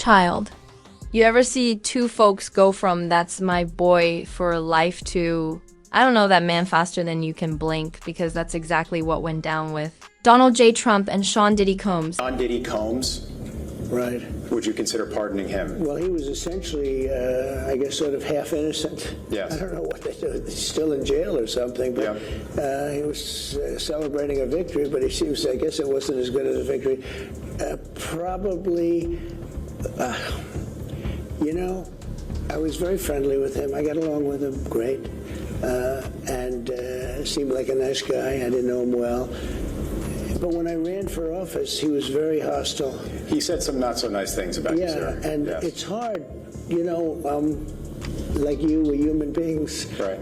child. You ever see two folks go from "that's my boy for life" to "I don't know that man faster than you can blink," because that's exactly what went down with Donald J. Trump and Sean Diddy Combs. Sean Diddy Combs, Right. would you consider pardoning him? Well, he was essentially, I guess, sort of half innocent. Yes. I don't know what they do. He's still in jail or something, but he was celebrating a victory, but he seems, I guess it wasn't as good as a victory. Probably, I was very friendly with him. I got along with him great, and seemed like a nice guy. I didn't know him well. But when I ran for office, he was very hostile. He said some not so nice things about you, sir. And Yes. it's hard, like you, we're human beings. Right.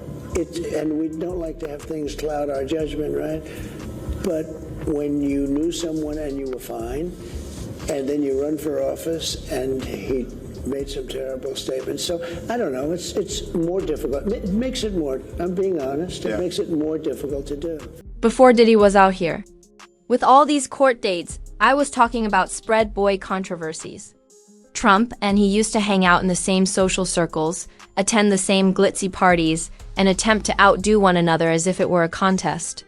And we don't like to have things cloud our judgment, right? But when you knew someone and you were fine, and then you run for office and he made some terrible statements. So I don't know, it's more difficult. It makes it more, I'm being honest, it makes it more difficult to do. Before Diddy was out here, with all these court dates, I was talking about spread boy controversies. Trump and he used to hang out in the same social circles, attend the same glitzy parties, and attempt to outdo one another as if it were a contest.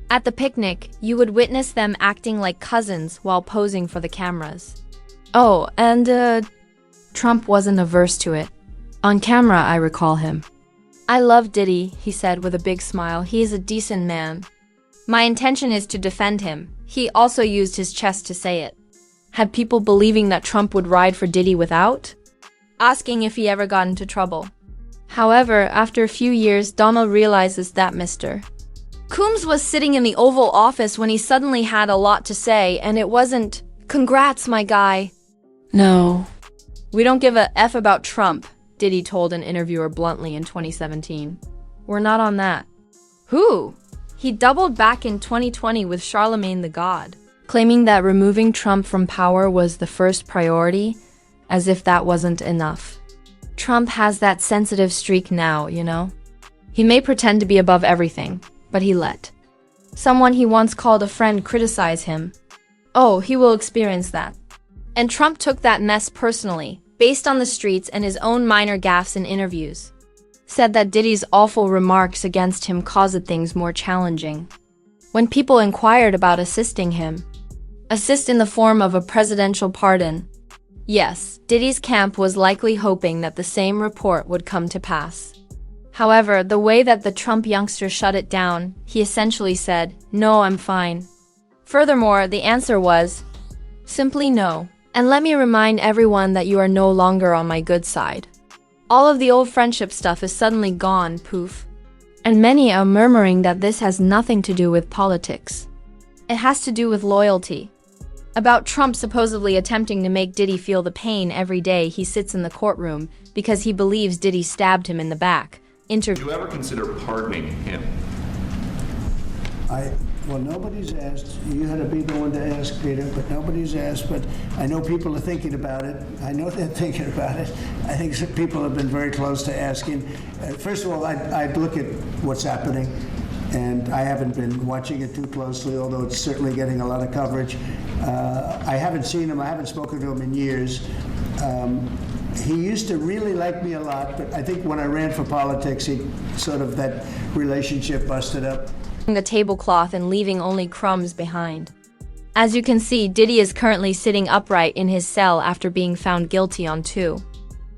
At the picnic, you would witness them acting like cousins while posing for the cameras. Oh, and Trump wasn't averse to it. On camera, I recall him. "I love Diddy," he said with a big smile. "He is a decent man. My intention is to defend him." He also used his chest to say it. Had people believing that Trump would ride for Diddy without? Asking if he ever got into trouble. However, after a few years, Donald realizes that Mr. Combs was sitting in the Oval Office when he suddenly had a lot to say, and it wasn't, "Congrats, my guy." No. "We don't give a F about Trump," Diddy told an interviewer bluntly in 2017. "We're not on that." Who? He doubled back in 2020 with Charlemagne the God, claiming that removing Trump from power was the first priority, as if that wasn't enough. Trump has that sensitive streak now, you know? He may pretend to be above everything, but he let someone he once called a friend criticize him. Oh, he will experience that. And Trump took that mess personally, based on the streets and his own minor gaffes in interviews. Said that Diddy's awful remarks against him caused things more challenging. When people inquired about assisting him, assist in the form of a presidential pardon. Yes, Diddy's camp was likely hoping that the same report would come to pass. However, the way that the Trump youngster shut it down, he essentially said, "No, I'm fine." Furthermore, the answer was simply no. And let me remind everyone that you are no longer on my good side. All of the old friendship stuff is suddenly gone, poof. And many are murmuring that this has nothing to do with politics. It has to do with loyalty. About Trump supposedly attempting to make Diddy feel the pain every day he sits in the courtroom because he believes Diddy stabbed him in the back. Would you ever consider pardoning him? Well, nobody's asked. You had to be the one to ask, Peter, but nobody's asked. But I know people are thinking about it. I know they're thinking about it. I think some people have been very close to asking. First of all, I'd look at what's happening, and I haven't been watching it too closely, although it's certainly getting a lot of coverage. I haven't seen him. I haven't spoken to him in years. He used to really like me a lot, but I think when I ran for politics, that relationship busted up. The tablecloth and leaving only crumbs behind. As you can see, Diddy is currently sitting upright in his cell after being found guilty on 2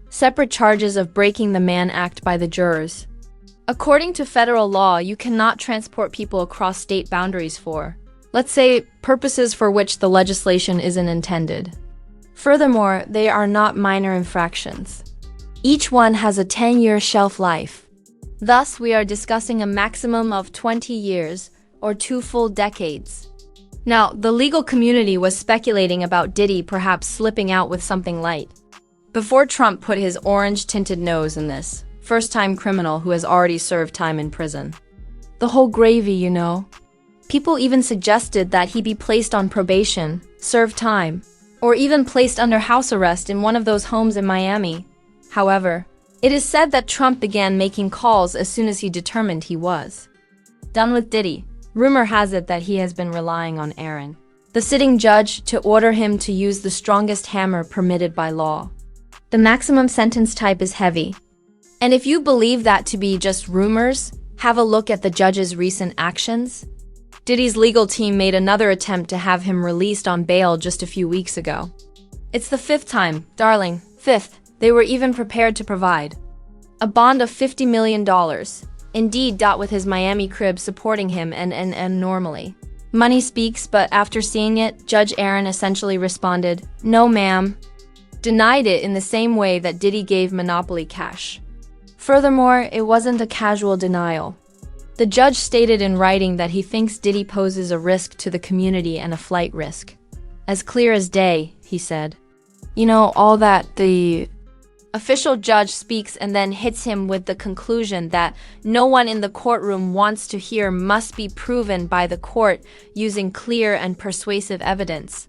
separate charges of breaking the Mann Act by the jurors. According to federal law, you cannot transport people across state boundaries for, let's say, purposes for which the legislation isn't intended. Furthermore, they are not minor infractions. Each one has a 10-year shelf life. Thus, we are discussing a maximum of 20 years, or 2 full decades. Now, the legal community was speculating about Diddy perhaps slipping out with something light. Before Trump put his orange-tinted nose in this, first-time criminal who has already served time in prison. The whole gravy, you know. People even suggested that he be placed on probation, serve time, or even placed under house arrest in one of those homes in Miami. However, it is said that Trump began making calls as soon as he determined he was done with Diddy. Rumor has it that he has been relying on Aaron the sitting judge to order him to use the strongest hammer permitted by law. The maximum sentence type is heavy. And if you believe that to be just rumors, have a look at the judge's recent actions. Diddy's legal team made another attempt to have him released on bail just a few weeks ago. It's the fifth time, darling, fifth, they were even prepared to provide a bond of $50 million. Indeed, with his Miami crib supporting him and normally. Money speaks, but after seeing it, Judge Aaron essentially responded, "No, ma'am." Denied it in the same way that Diddy gave Monopoly cash. Furthermore, it wasn't a casual denial. The judge stated in writing that he thinks Diddy poses a risk to the community and a flight risk. As clear as day, he said. You know, all that the official judge speaks and then hits him with the conclusion that no one in the courtroom wants to hear must be proven by the court using clear and persuasive evidence.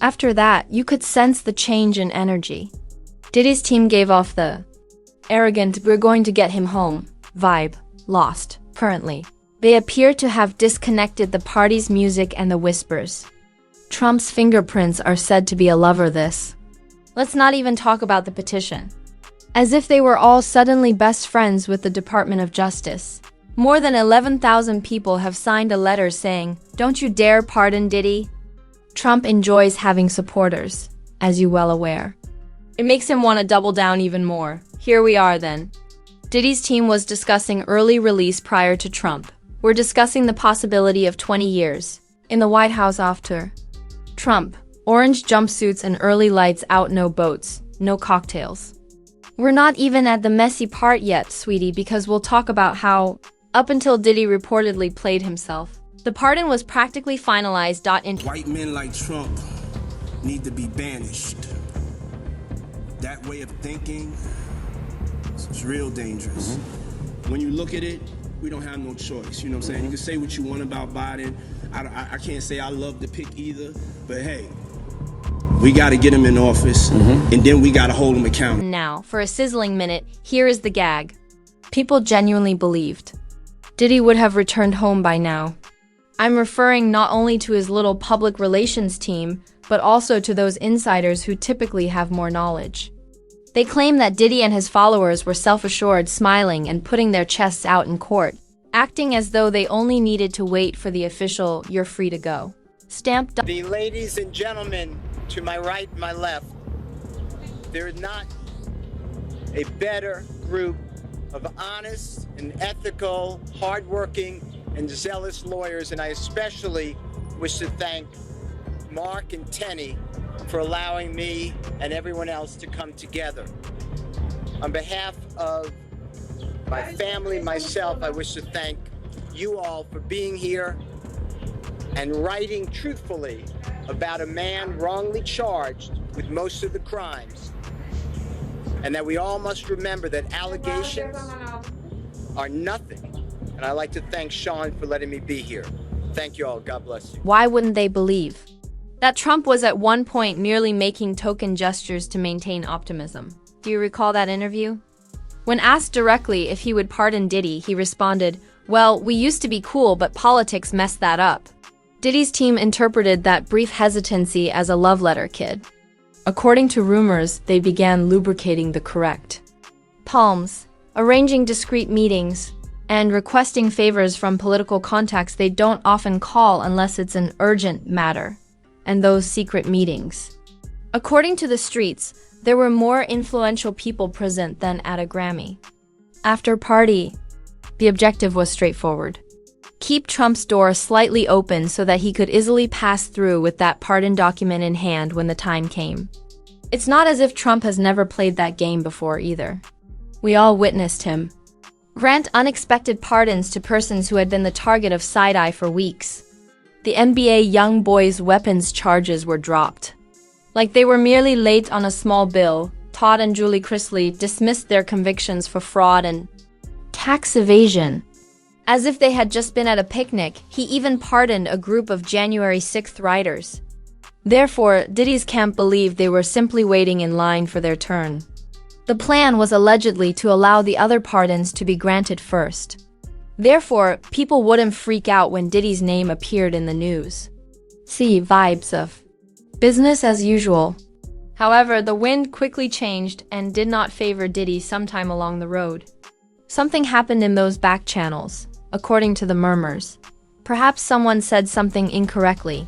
After that, you could sense the change in energy. Diddy's team gave off the arrogant, "we're going to get him home" vibe, lost, currently. They appear to have disconnected the party's music and the whispers. Trump's fingerprints are said to be all over this. Let's not even talk about the petition. As if they were all suddenly best friends with the Department of Justice. More than 11,000 people have signed a letter saying, "Don't you dare pardon Diddy." Trump enjoys having supporters, as you well aware. It makes him want to double down even more. Here we are then. Diddy's team was discussing early release prior to Trump. We're discussing the possibility of 20 years. In the White House after Trump, orange jumpsuits and early lights out, no boats, no cocktails. We're not even at the messy part yet, sweetie, because we'll talk about how, up until Diddy reportedly played himself, the pardon was practically finalized. White men like Trump need to be banished. That way of thinking is real dangerous. When you look at it, we don't have no choice. You know what I'm saying? You can say what you want about Biden. I can't say I love the pick either, but hey, we got to get him in office, and then we got to hold him accountable. Now, for a sizzling minute, here is the gag. People genuinely believed Diddy would have returned home by now. I'm referring not only to his little public relations team, but also to those insiders who typically have more knowledge. They claim that Diddy and his followers were self-assured, smiling and putting their chests out in court, acting as though they only needed to wait for the official "you're free to go" stamp. The ladies and gentlemen to my right and my left, there is not a better group of honest and ethical, hardworking and zealous lawyers, and I especially wish to thank Mark and Tenny for allowing me and everyone else to come together. On behalf of my family, myself, I wish to thank you all for being here and writing truthfully about a man wrongly charged with most of the crimes, and that we all must remember that allegations are nothing. And I'd like to thank Sean for letting me be here. Thank you all. God bless you. Why wouldn't they believe that Trump was at one point merely making token gestures to maintain optimism? Do you recall that interview? When asked directly if he would pardon Diddy, he responded, "Well, we used to be cool, but politics messed that up." Diddy's team interpreted that brief hesitancy as a love letter, kid. According to rumors, they began lubricating the correct palms, arranging discreet meetings, and requesting favors from political contacts they don't often call unless it's an urgent matter, and those secret meetings. According to the streets, there were more influential people present than at a Grammy after party. The objective was straightforward. Keep Trump's door slightly open so that he could easily pass through with that pardon document in hand when the time came. It's not as if Trump has never played that game before either. We all witnessed him grant unexpected pardons to persons who had been the target of side-eye for weeks. The NBA young boys' weapons charges were dropped. Like they were merely late on a small bill, Todd and Julie Chrisley dismissed their convictions for fraud and tax evasion. As if they had just been at a picnic, he even pardoned a group of January 6th rioters. Therefore, Diddy's camp believed they were simply waiting in line for their turn. The plan was allegedly to allow the other pardons to be granted first. Therefore, people wouldn't freak out when Diddy's name appeared in the news. See vibes of business as usual. However, the wind quickly changed and did not favor Diddy sometime along the road. Something happened in those back channels, according to the murmurs. Perhaps someone said something incorrectly.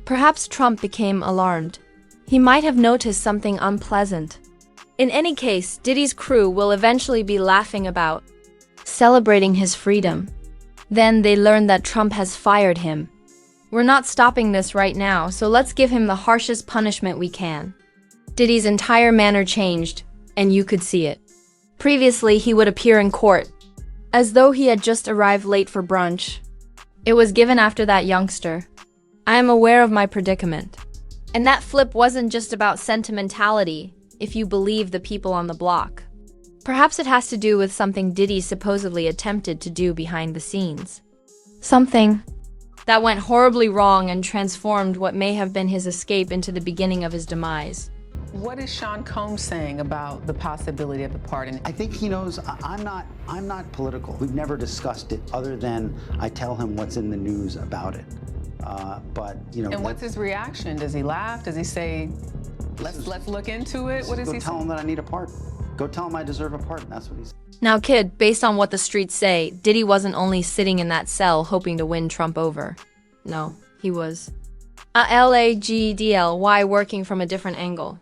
Perhaps Trump became alarmed. He might have noticed something unpleasant. In any case, Diddy's crew will eventually be laughing about celebrating his freedom. Then they learn that Trump has fired him. We're not stopping this right now, so let's give him the harshest punishment we can. Diddy's entire manner changed, and you could see it. Previously, he would appear in court, as though he had just arrived late for brunch. It was given after that youngster. I am aware of my predicament. And that flip wasn't just about sentimentality, if you believe the people on the block. Perhaps it has to do with something Diddy supposedly attempted to do behind the scenes. Something that went horribly wrong and transformed what may have been his escape into the beginning of his demise. What is Sean Combs saying about the possibility of a pardon? I think he knows I'm not political. We've never discussed it other than I tell him what's in the news about it. But you know. And what's his reaction? Does he laugh? Does he say, let's look into it? What does he say? Go tell him that I need a pardon. Go tell him I deserve a pardon. That's what he said. Now, kid, based on what the streets say, Diddy wasn't only sitting in that cell hoping to win Trump over. No, he was LAGDLY working from a different angle.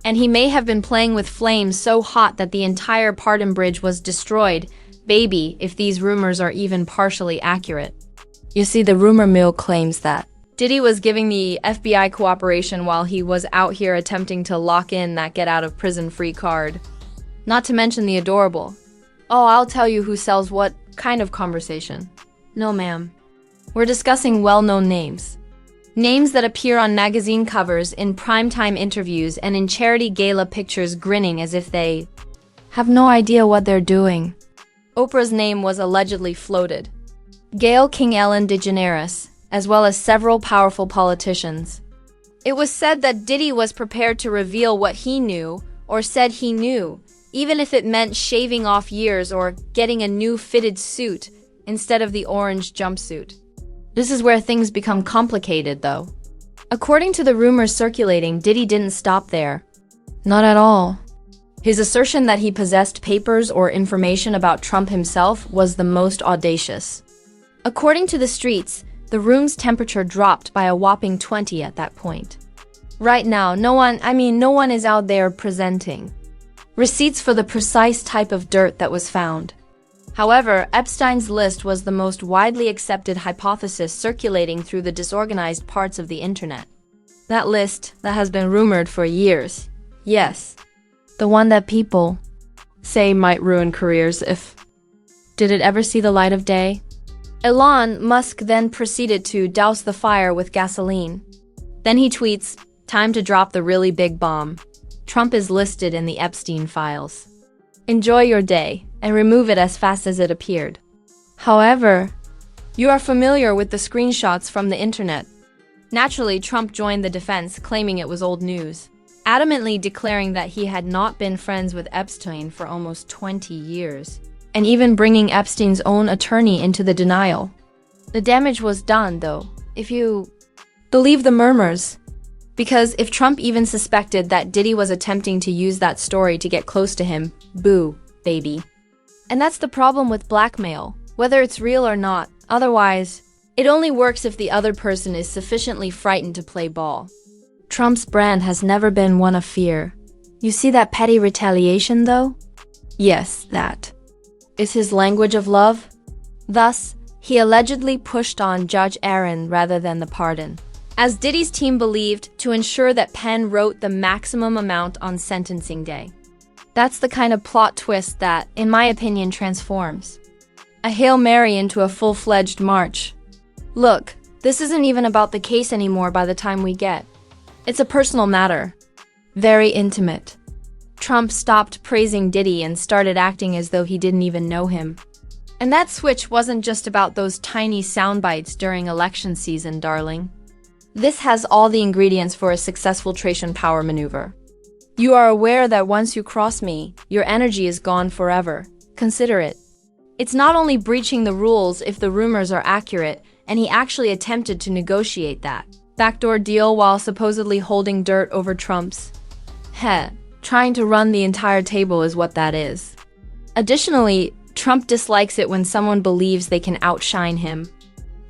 And he may have been playing with flames so hot that the entire pardon bridge was destroyed, baby, if these rumors are even partially accurate. You see, the rumor mill claims that Diddy was giving the FBI cooperation while he was out here attempting to lock in that get-out-of-prison-free card. Not to mention the adorable, "Oh, I'll tell you who sells what" kind of conversation. No, ma'am. We're discussing well-known names. Names that appear on magazine covers, in primetime interviews, and in charity gala pictures grinning as if they have no idea what they're doing. Oprah's name was allegedly floated. Gayle King Ellen DeGeneres, as well as several powerful politicians. It was said that Diddy was prepared to reveal what he knew, or said he knew, even if it meant shaving off years or getting a new fitted suit instead of the orange jumpsuit. This is where things become complicated, though. According to the rumors circulating, Diddy didn't stop there. Not at all. His assertion that he possessed papers or information about Trump himself was the most audacious. According to the streets, the room's temperature dropped by a whopping 20 at that point. Right now, no one is out there presenting receipts for the precise type of dirt that was found. However, Epstein's list was the most widely accepted hypothesis circulating through the disorganized parts of the internet. That list that has been rumored for years. Yes, the one that people say might ruin careers if... Did it ever see the light of day? Elon Musk then proceeded to douse the fire with gasoline. Then he tweets, "Time to drop the really big bomb. Trump is listed in the Epstein files. Enjoy your day, and remove it as fast as it appeared." However, you are familiar with the screenshots from the internet. Naturally, Trump joined the defense, claiming it was old news, adamantly declaring that he had not been friends with Epstein for almost 20 years, and even bringing Epstein's own attorney into the denial. The damage was done, though, if you believe the murmurs. Because if Trump even suspected that Diddy was attempting to use that story to get close to him, boo, baby. And that's the problem with blackmail, whether it's real or not. Otherwise, it only works if the other person is sufficiently frightened to play ball. Trump's brand has never been one of fear. You see that petty retaliation, though? Yes, that is his language of love. Thus, he allegedly pushed on Judge Aaron rather than the pardon, as Diddy's team believed, to ensure that Penn wrote the maximum amount on sentencing day. That's the kind of plot twist that, in my opinion, transforms a Hail Mary into a full-fledged march. Look, this isn't even about the case anymore by the time we get. It's a personal matter. Very intimate. Trump stopped praising Diddy and started acting as though he didn't even know him. And that switch wasn't just about those tiny sound bites during election season, darling. This has all the ingredients for a successful Trajan power maneuver. You are aware that once you cross me, your energy is gone forever. Consider it. It's not only breaching the rules if the rumors are accurate, and he actually attempted to negotiate that. Backdoor deal while supposedly holding dirt over Trump's. Trying to run the entire table is what that is. Additionally, Trump dislikes it when someone believes they can outshine him.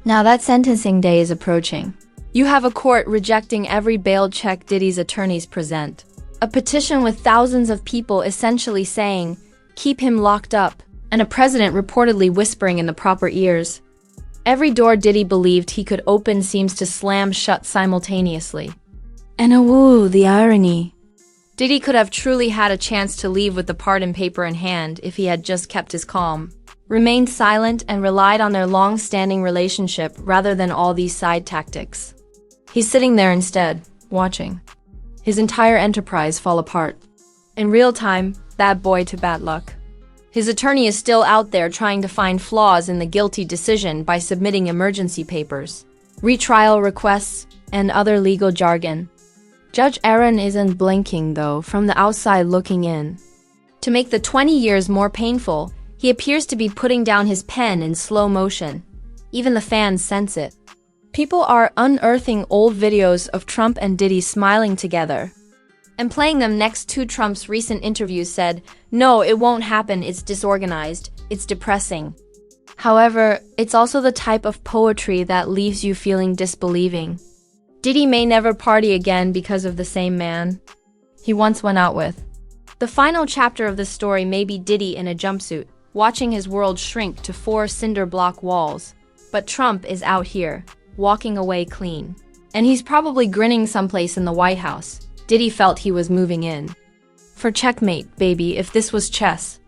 Now that sentencing day is approaching. You have a court rejecting every bail check Diddy's attorneys present. A petition with thousands of people essentially saying, keep him locked up, and a president reportedly whispering in the proper ears. Every door Diddy believed he could open seems to slam shut simultaneously. And the irony. Diddy could have truly had a chance to leave with the pardon paper in hand if he had just kept his calm, remained silent, and relied on their long-standing relationship rather than all these side tactics. He's sitting there instead, watching his entire enterprise fall apart. In real time, bad boy to bad luck. His attorney is still out there trying to find flaws in the guilty decision by submitting emergency papers, retrial requests, and other legal jargon. Judge Aaron isn't blinking, though, from the outside looking in. To make the 20 years more painful, he appears to be putting down his pen in slow motion. Even the fans sense it. People are unearthing old videos of Trump and Diddy smiling together, and playing them next to Trump's recent interviews said, "No, it won't happen, it's disorganized, it's depressing." However, it's also the type of poetry that leaves you feeling disbelieving. Diddy may never party again because of the same man he once went out with. The final chapter of the story may be Diddy in a jumpsuit, watching his world shrink to 4 cinder block walls. But Trump is out here, walking away clean. And he's probably grinning someplace in the White House. Diddy felt he was moving in. For checkmate, baby, if this was chess.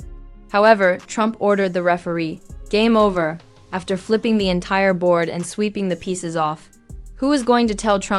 However, Trump ordered the referee, game over, after flipping the entire board and sweeping the pieces off. Who is going to tell Trump